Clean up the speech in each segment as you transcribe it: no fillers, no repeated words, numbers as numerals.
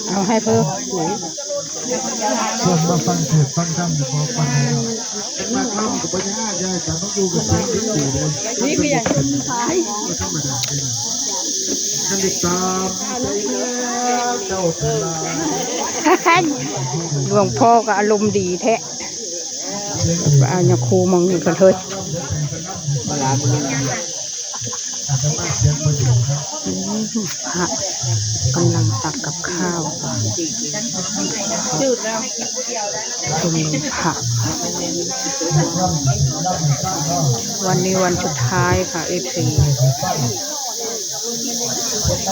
เอาให้เพิ่มส่วนมาฟังเทศฟังธรรมอยู่พอฟังแล้วนักล่ำกับปัญญาใหญ่แต่ต้องดูกับเสียงที่อยู่เลยนี่คืออย่างคนท้ายไม่ธรรมดาเลยท่านติดตามใจแล้วเจ้าทลาย หลวงพ่อก็อารมณ์ดีแท้เอาเนี่ยครูมองอยู่กันเถอะพระกำลังตักกับข้าวชุมนุมพระวันนี้วันสุดท้ายค่ะFC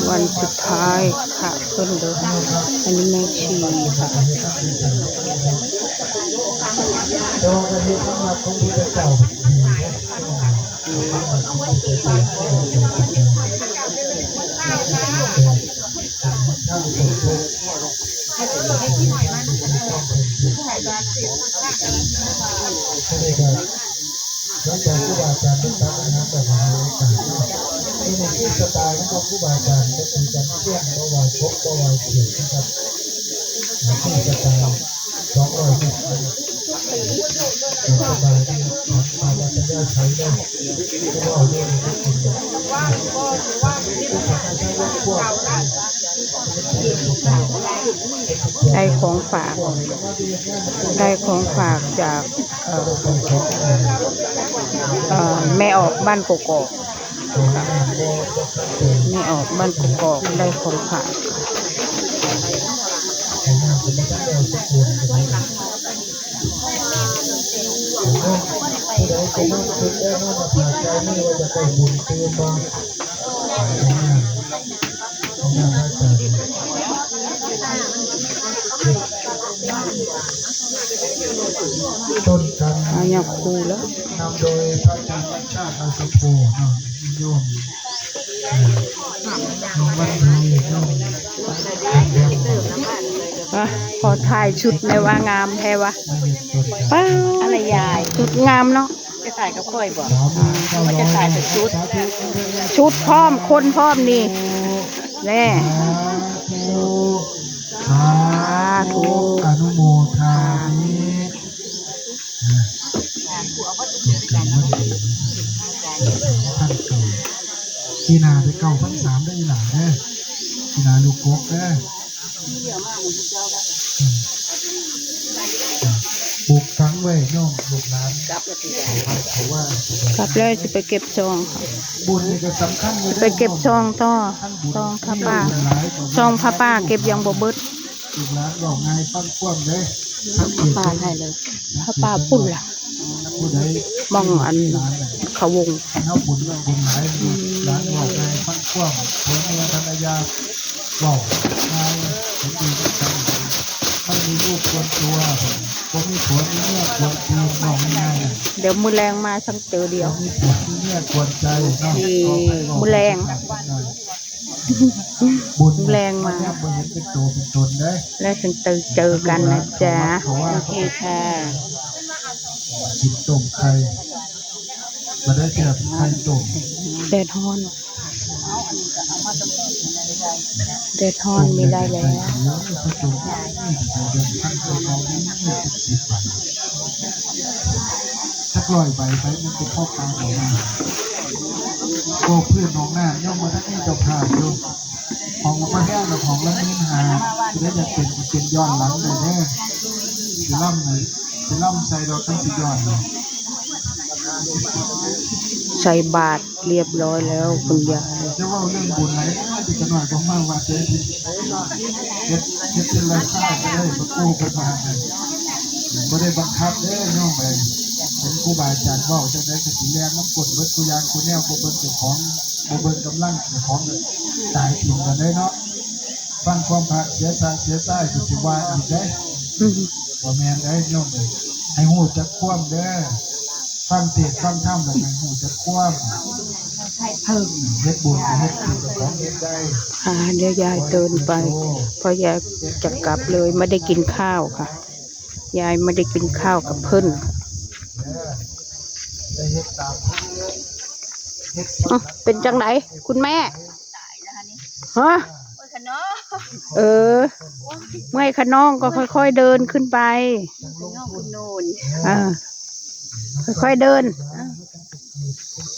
วันสุดท้ายค่ะเพิ่นเด้ออันนี้แม่ชีค่ะแล้วแต่ผู้บาอาจารย์ทุกท่านนะครับแต่ละการที่ในที่สไตล์ของผู้บาอาจารย์ก็คือการเชื่อมระหว่างพบระหว่างเขียนนะครับที่สไตล์200ปีสบายที่ทำมาจะได้ใช้ได้ก็เอาเรื่องนี้กินได้ของฝากจากแม่ออกบ้านกกอกแม่ออกบ้านกกอกได้ของฝากต้นกันเอาเนี่ยครูแล้วนำโดยพระอาจารย์ชาติอาสุโภโยมวันนี้โยมพอถ่ายชุดในว่างามแท้วะป้าอะไรยายชุดงามเนาะจะถ่ายกับค่อยบอกว่าจะถ่ายแต่ชุดพร้อมคนพร้อมนี่แน่สาธุอนุโมทามิที่นาได้เก้าพันสามได้หลายได้ที่นาลูกกกได้ปลูกทั้งไว้ย่อมลูกหลานเขาว่ากลับเลยจะไปเก็บซองบุญนี่ก็สำคัญไปเก็บซองต่อซองผ้าป่าซองผ้าป่าเก็บยังบ่เบิดลูกหลานบอกไงปั้นคว่ำเลยป่าให้เลยผ้าป่าปุ่นล่ะมองอันเขาวงเขาบุญบุญหลายหลานบอกไงปั้นคว่ำหัวเมียภรรยาบอกไงผมดีกันไม่มีลูกควรตัวผมมีผัวมีเมียควรทีบอกง่ายเดี๋ยวมือแรงมาทั้งเจอเดียวมีผัวมีเมียควรใจเนาะมือแรงบุญแรงมาบุญเป็นตัวเป็นตนได้แล้วถึงเจอกันนะจ๊ะโอเคค่ะกินต้มไข่มาได้เจอไข่ต้มเด็ดฮอนไม่ได้แล้วถ้ากลอยไปมันจะเข้ากลางออกมาโอ้เพื่อนน้องหน้าย่อมมาทั้งนี้เจ้าข่าวอยู่ของมาแห้งกับของแล้วนี่หาจะได้จะเป็นย้อนหลังเลยแน่จะล่ำเลยจะล่ำใส่ดอกทั้งสิย้อนเลยใส่บาตรเรียบร้อยแล้วคุณยายจะว่าเรื่องบุญไหนที่จะหน่อยก็มากว่าเจ๊เจ็ดเป็นไรซ่าจะได้ประกู้กันมาไม่ได้บังคับเด้อน้องไปเป็นครูบาอาจารย์ว่าจะได้กระสีแรงน้ำกดเบิดกุยางกุแนวกุเบิดเจ้าของกุเบิดกำลังเจ้าของตายถิ่นกันได้เนาะฟังความพระเสียสายคือสิว่าอีกได้บ่แม่นได้น้องเลยให้หูจักคว่ำเด้อฟังเทศฟังธรรมแล้วให้หูจักคว่ำเฮ็ดบุญเฮ็ดบุญของเฮ็ดได้เดี๋ยวยายเดินไปเพราะยายจะกลับเลยไม่ได้กินข้าวค่ะยายไม่ได้กินข้าวกับเพิ่นเป็นจังไหนคุณแม่ ฮะเออเมื่อยขน้องก็ค่อยๆเดินขึ้นไปค่อยๆเดิน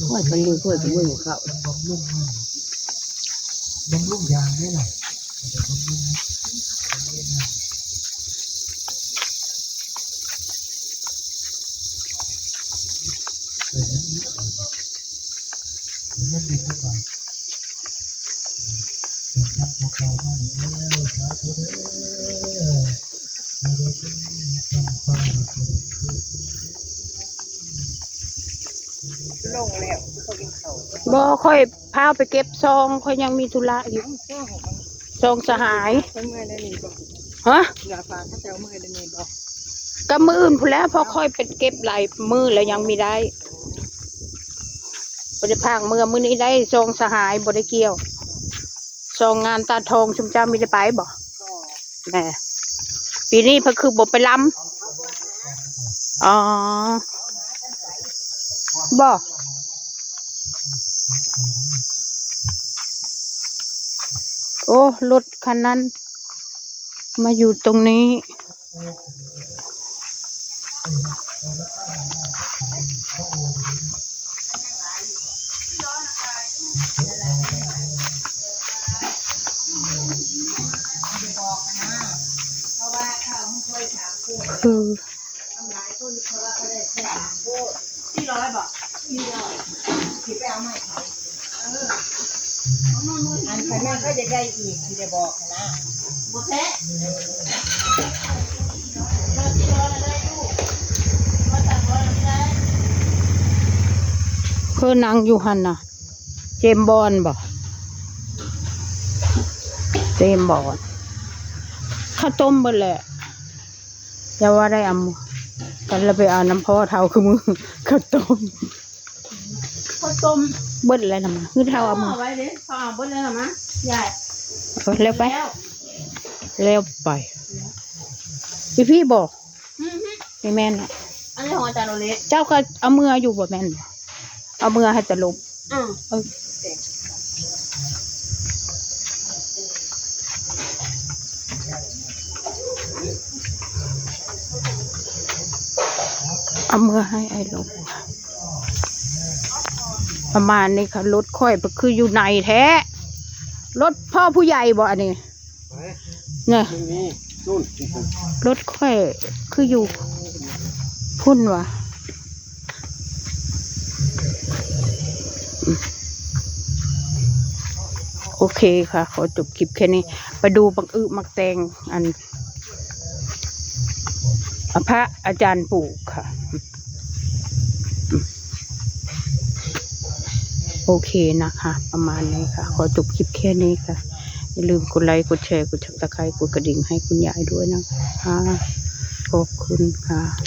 ค่อยไปเรื่อยค่อยไปเรื่อยเขา บำรุงยางได้หน่อยมันดีขึ้นไปครับพวกเราให้แล้วสาธุเด้อมาดูที่ทำความบ่ค่อยพาไปเก็บซองค่อยยังมีธุระอยู่ซองสหายฮะก็มืออื่นพู้นแหล้วพอค่อยไปเก็บหลายมือแล้วยังมีได้บ่ได้พางมือนี้ได้ซองสหายบ่ได้เกี่ยวซองงานตาทองชุมเจ้ามีได้ไปบ่แหม่ปีนี้เพิ่นคือบ่ไปล้ำอ๋อบ่โอ้รถคันนั้นมาอยู่ตรงนี้คืออันใครแม่ก็จะได้อีกที่จะบอกนะบ่แท้ คือนางอยู่หันน่ะเจมส์บอนด์บ่เจมส์บอนด์ข้าวต้มเบิดแหละอย่าว่าได้เอามือกันเราไปเอาน้ำพ่อเท่าคือมือข้าวต้มเบิดอะไรนะมาคือเท่าเอามือ ไว้เด้ฟังเบิ่งแล้วมั้ยยาย เร็วไปเร็วไปพี่บอกไม่แม่นอ่ะ อันนี้ของอาจารย์โอเล็ก เจ้าก็เอามืออยู่บ่แม่นบ่เอามือให้ตะลบเอามือให้ไอ้ลบประมาณนี้ค่ะรถค่อยคืออยู่ในแท้รถพ่อผู้ใหญ่บ่อันนี้เนี่ยรถค่อยคืออยู่พุ่นวะโอเคค่ะขอจบคลิปแค่นี้ไปดูบักมักแตงอันพระอาจารย์ปู่ค่ะโอเคนะคะประมาณนี้ค่ะขอจบคลิปแค่นี้ค่ะอย่าลืมกดไลค์กดแชร์กดซับสไครต์กดกระดิ่งให้คุณยายด้วยนะคะขอบคุณค่ะ